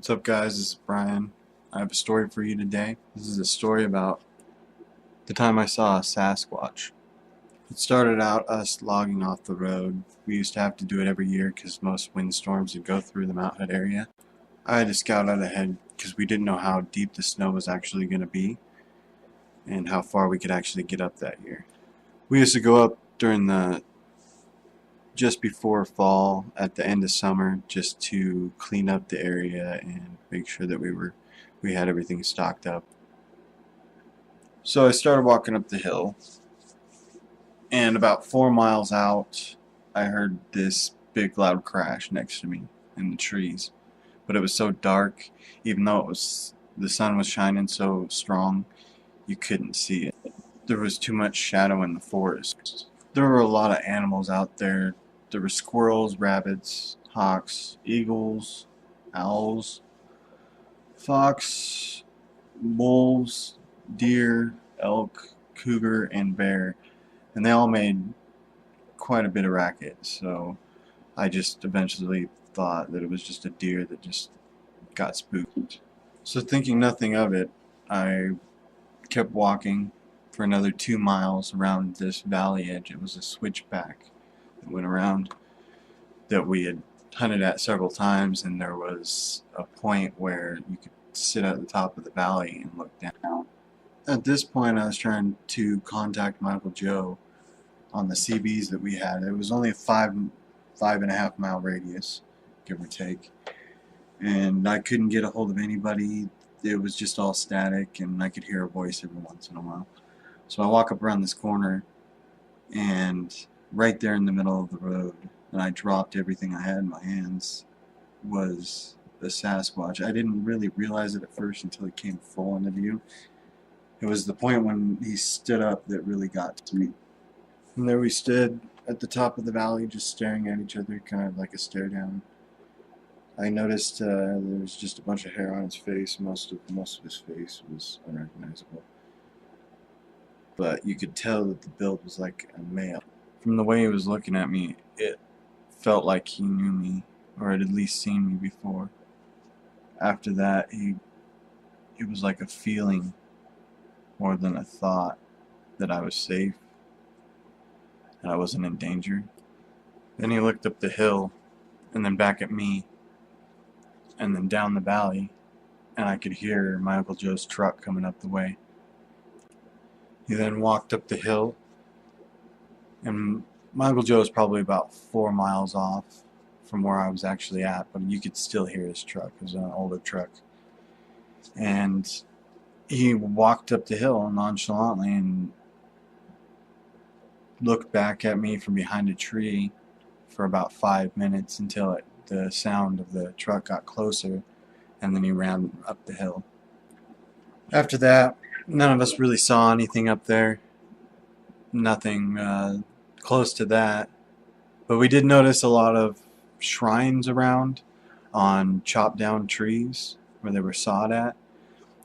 What's up, guys? This is Brian. I have a story for you today. This is a story about the time I saw a Sasquatch. It started out us logging off the road. We used to have to do it every year because most windstorms would go through the Mount Hood area. I had to scout out ahead because we didn't know how deep the snow was actually going to be and how far we could actually get up that year. We used to go up during just before fall, at the end of summer, just to clean up the area and make sure that we had everything stocked up. So I started walking up the hill, and about 4 miles out I heard this big loud crash next to me in the trees. But it was so dark, even though the sun was shining so strong, you couldn't see it. There was too much shadow in the forest. There were a lot of animals out there. There were squirrels, rabbits, hawks, eagles, owls, fox, wolves, deer, elk, cougar, and bear. And they all made quite a bit of racket, so I just eventually thought that it was just a deer that just got spooked. So thinking nothing of it, I kept walking for another 2 miles around this valley edge. It was a switchback that went around that we had hunted at several times, and there was a point where you could sit at the top of the valley and look down. At this point I was trying to contact my Uncle Joe on the CBs that we had. It was only a 5.5 mile radius, give or take, and I couldn't get a hold of anybody. It was just all static, and I could hear a voice every once in a while. So I walk up around this corner, and right there in the middle of the road, and I dropped everything I had in my hands, was the Sasquatch. I didn't really realize it at first until it came full into view. It was the point when he stood up that really got to me. And there we stood at the top of the valley, just staring at each other, kind of like a stare down. I noticed there was just a bunch of hair on his face. Most of his face was unrecognizable, but you could tell that the build was like a male. From the way he was looking at me, it felt like he knew me, or had at least seen me before. After that, it was like a feeling more than a thought that I was safe and I wasn't in danger. Then he looked up the hill, and then back at me, and then down the valley, and I could hear my Uncle Joe's truck coming up the way. He then walked up the hill, and my Uncle Joe was probably about 4 miles off from where I was actually at, but you could still hear his truck. It was an older truck. And he walked up the hill nonchalantly and looked back at me from behind a tree for about 5 minutes until the sound of the truck got closer, and then he ran up the hill. After that, none of us really saw anything up there. Nothing close to that. But we did notice a lot of shrines around on chopped down trees where they were sawed at.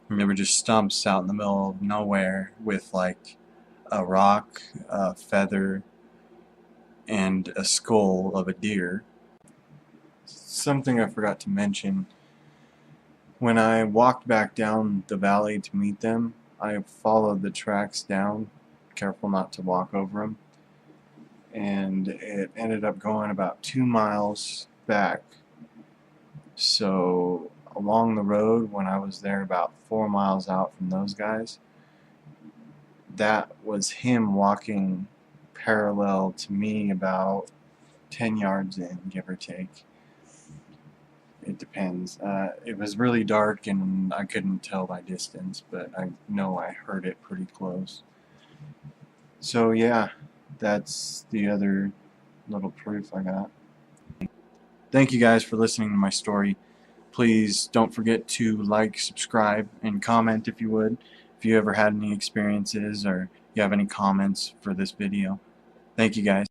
And they were just stumps out in the middle of nowhere with like a rock, a feather, and a skull of a deer. Something I forgot to mention. When I walked back down the valley to meet them, I followed the tracks down, careful not to walk over them, and it ended up going about 2 miles back. So along the road, when I was there about 4 miles out from those guys, that was him walking parallel to me about 10 yards in, give or take. It depends. It was really dark and I couldn't tell by distance, but I know I heard it pretty close. So yeah, that's the other little proof I got. Thank you guys for listening to my story. Please don't forget to like, subscribe, and comment if you would, if you ever had any experiences or you have any comments for this video. Thank you guys.